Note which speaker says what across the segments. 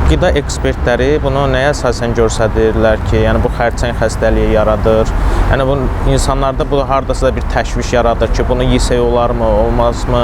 Speaker 1: Qida ekspertləri bunu nəyə əsasən göstərirlər ki, yəni bu xərçəng xəstəliyi yaradır. Yəni bu insanlarda bu hardasa da bir təşviş yaradır ki, bunu yesək olarmı, olmazmı?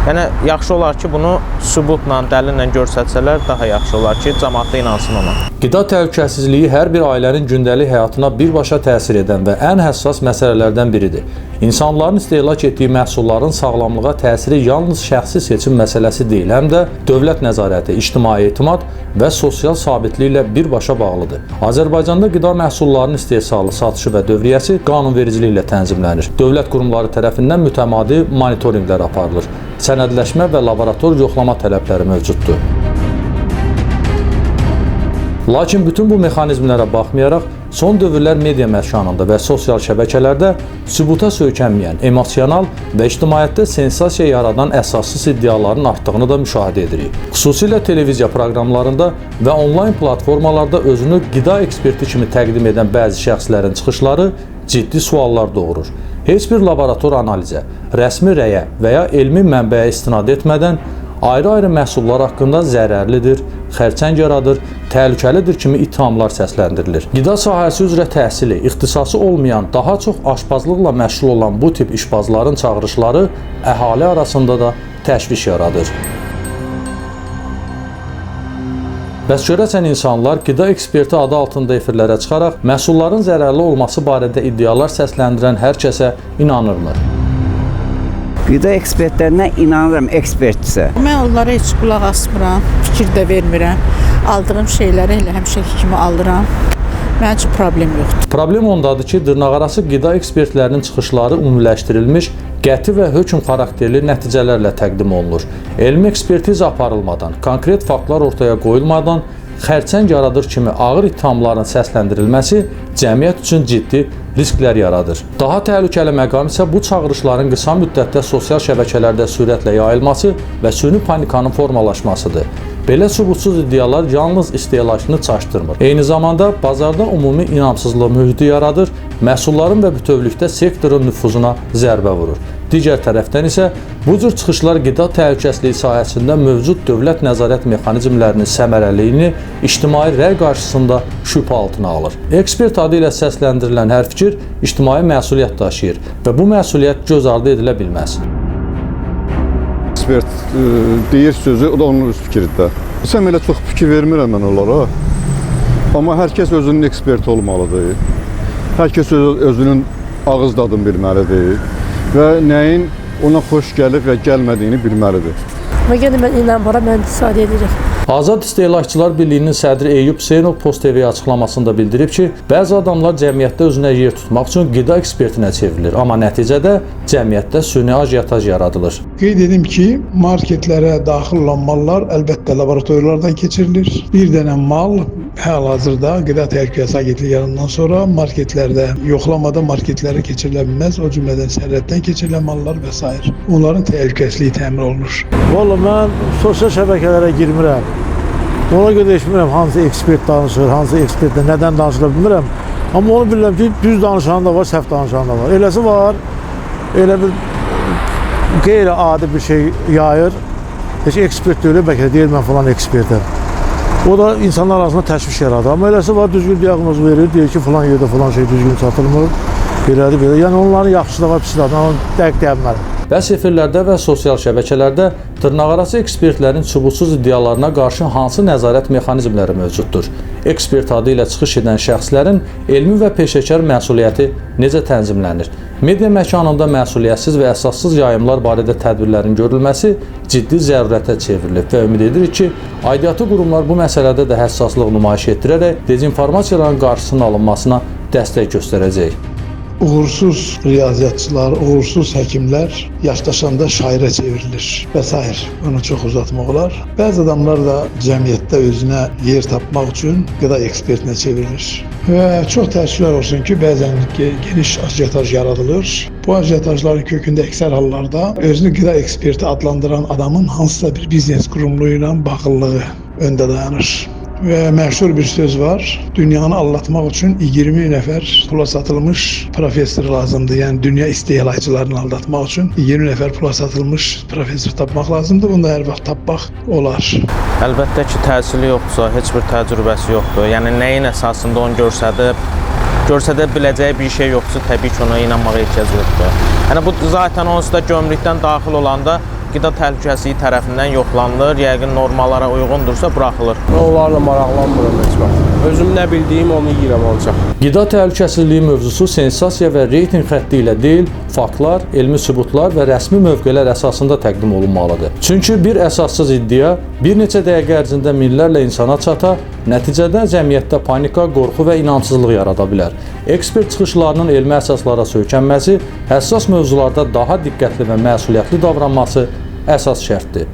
Speaker 1: Yəni yaxşı olar ki, bunu sübutla, dəlillə göstərsələr daha yaxşı olar ki, cəmaət də inansın ona.
Speaker 2: Qida təhlükəsizliyi hər bir ailənin gündəlik həyatına birbaşa təsir edən və ən həssas məsələlərdən biridir. İnsanların istehlak etdiyi məhsulların sağlamlığa təsiri yalnız şəxsi seçim məsələsi deyil, həm də dövlət nəzarəti, ictimai etimad və sosial sabitliklə birbaşa bağlıdır. Azərbaycanda qida məhsullarının istehsalı, satışı və dövriyyəsi qanunvericiliklə tənzimlənir. Dövlət qurumları tərəfindən mütəmadi monitorinqlər aparılır. Sənədləşmə və laborator yoxlama tələbləri mövcuddur. Lakin bütün bu mexanizmlərə baxmayaraq, son dövrlər media məkanında və sosial şəbəkələrdə sübuta söykənməyən, emosional və ictimaiyyətdə sensasiya yaradan əsassız iddiaların artdığını da müşahidə edirik. Xüsusilə televiziya proqramlarında və onlayn platformalarda özünü qida eksperti kimi təqdim edən bəzi şəxslərin çıxışları ciddi suallar doğurur. Heç bir laborator analizə, rəsmi rəyə və ya elmi mənbəyə istinad etmədən ayrı-ayrı məhsullar haqqında zərərlidir, xərçəng yaradır, təhlükəlidir kimi ittihamlar səsləndirilir. Qida sahəsi üzrə təhsili, ixtisası olmayan, daha çox aşpazlıqla məşğul olan bu tip işbazların çağırışları əhali arasında da təşviş yaradır. Bəs görəsən insanlar qida eksperti adı altında efirlərə çıxaraq məhsulların zərərli olması barədə iddialar səsləndirən hər kəsə inanırmı?
Speaker 3: Qida ekspertlərinə inanıram, ekspertdirsə.
Speaker 4: Mən onlara heç qulaq asmıram, fikir də vermirəm. Aldığım şeyləri elə həmişəki kimi alıram. Mənim üçün problem yoxdur.
Speaker 2: Problem ondadır ki, dırnaqarası qida ekspertlərinin çıxışları ümumiləşdirilmiş, qəti və hökm xarakterli nəticələrlə təqdim olunur. Elmi ekspertiza aparılmadan, konkret faktlar ortaya qoyulmadan, xərçəng yaradır kimi ağır ittihamların səsləndirilməsi cəmiyyət üçün ciddi risklər yaradır. Daha təhlükəli məqam isə bu çağırışların qısa müddətdə sosial şəbəkələrdə sürətlə yayılması və süni panikanın formalaşmasıdır. Belə sübutsuz iddialar yalnız istehlakını çaşdırmır. Eyni zamanda bazarda ümumi inamsızlıq mühiti yaradır, məhsulların və bütövlükdə sektorun nüfuzuna zərbə vurur. Digər tərəfdən isə bu cür çıxışlar qida təhlükəsizliyi sahəsində mövcud dövlət nəzarət mexanizmlərinin səmərəliliyini ictimai rəy qarşısında şübhə altına alır. Ekspert adı ilə səsləndirilən hər fikir ictimai məsuliyyət daşıyır və bu məsuliyyət göz ardı edilə bilməz.
Speaker 5: Ekspert deyir sözü, o da onun öz fikridir. Sən elə çox fikir vermirəm mən onlara. Amma hər kəs özünün eksperti olmalıdır. Hər kəs özünün ağız dadını bilməlidir və nəyin ona xoş gəlib və gəlmədiyini bilməlidir.
Speaker 6: Və yenə mən inanmıram, mən istifadə edirəm.
Speaker 2: Azad İstehlakçılar Birliyinin sədri Eyüp Hüseynov Post TV-yə açıqlamasında bildirib ki, bəzi adamlar cəmiyyətdə özünə yer tutmaq üçün qida ekspertinə çevrilir, amma nəticədə cəmiyyətdə süni ajitaj yaradılır.
Speaker 7: Qeyd edim ki, marketlərə daxil olan mallar əlbəttə laboratoriyalardan keçirilir. Bir dənə mal hal-hazırda Qida Təhlükəsizliyi Agentliyi yarandan sonra marketlərdə yoxlamada marketlərə keçirilə bilməz, o cümlədən sərhəddən keçirilən mallar və s. Onların təhlükəsizliyi təmin olunur.
Speaker 8: Vallahi mən sosial şəbəkələrə girmirəm. Ona görə eşitmirəm hansı ekspert danışır, hansı ekspertlə nədən danışıla bilmirəm. Amma onu bilirəm ki, düz danışan da var, səhv danışan da var. Eləsi var, elə bir qeyri-adi bir şey yayır. Heç ekspert deyil, bəlkə deyir mən falan ekspertəm. O da insanlar arasında təşviş yaradır. Amma eləsi var, düzgün diaqnoz verir, deyir ki, falan yerdə falan şey düzgün satılmır. Belədir, belə. Yəni onların yaxşısı da var, pisi də var, onu dəqiq deyə bilmərəm.
Speaker 2: Bəs efirlərdə və sosial şəbəkələrdə dırnaqarası ekspertlərin sübutsuz iddialarına qarşı hansı nəzarət mexanizmləri mövcuddur? Ekspert adı ilə çıxış edən şəxslərin elmi və peşəkar məsuliyyəti necə tənzimlənir? Media məkanında məsuliyyətsiz və əsassız yayımlar barədə tədbirlərin görülməsi ciddi zərurətə çevrilib və ümid edirik ki, aidiyyatı qurumlar bu məsələdə də həssaslıq nümayiş etdirərək dezinformasiyaların qarşısının alınmasına dəstək göstərəcək.
Speaker 7: Uğursuz riyaziyyatçılar, uğursuz həkimlər yaşdaşanda şairə çevrilir və s. Bunu çox uzatmaq olar. Bəzi adamlar da cəmiyyətdə özünə yer tapmaq üçün qida ekspertinə çevrilir. Və çox təəssüflər olsun ki, bəzən geniş ajitaj yaradılır. Bu ajitajların kökündə əksər hallarda özünü qida eksperti adlandıran adamın hansısa bir biznes qurumlu ilə bağlılığı öndə dayanır. və məşhur bir söz var. Dünyanı aldatmaq üçün 20 nəfər pula satılmış professor lazımdır. Yəni dünya istehlakçılarını aldatmaq üçün 20 nəfər pula satılmış professor tapmaq lazımdır. Bunu da hər vaxt tapmaq olar.
Speaker 1: Əlbəttə ki, təhsili yoxdursa, heç bir təcrübəsi yoxdur. Yəni nəyin əsasında onu görsədə biləcəyi bir şey yoxdursa, təbii ki, ona inanmağa ehtiyac yoxdur. Yəni bu zaten onsuz da gömrükdən daxil olanda qida təhlükəsizliyi tərəfindən yoxlanılır, yəqin normalara uyğundursa buraxılır.
Speaker 9: Onlarla maraqlanmıram heç vaxt. Özüm nə bildiyim onu yeyirəm ancaq.
Speaker 2: Qida təhlükəsizliyi mövzusu sensasiya və reytinq xətti ilə deyil, faktlar, elmi sübutlar və rəsmi mövqelər əsasında təqdim olunmalıdır. Çünki bir əsassız iddia bir neçə dəqiqə ərzində minlərlə insana çata, nəticədə cəmiyyətdə panika, qorxu və inamsızlıq yarada bilər. Ekspert çıxışlarının elmi əsaslara söykənməsi, həssas mövzularda daha diqqətli və məsuliyyətli davranması əsas şərtdir.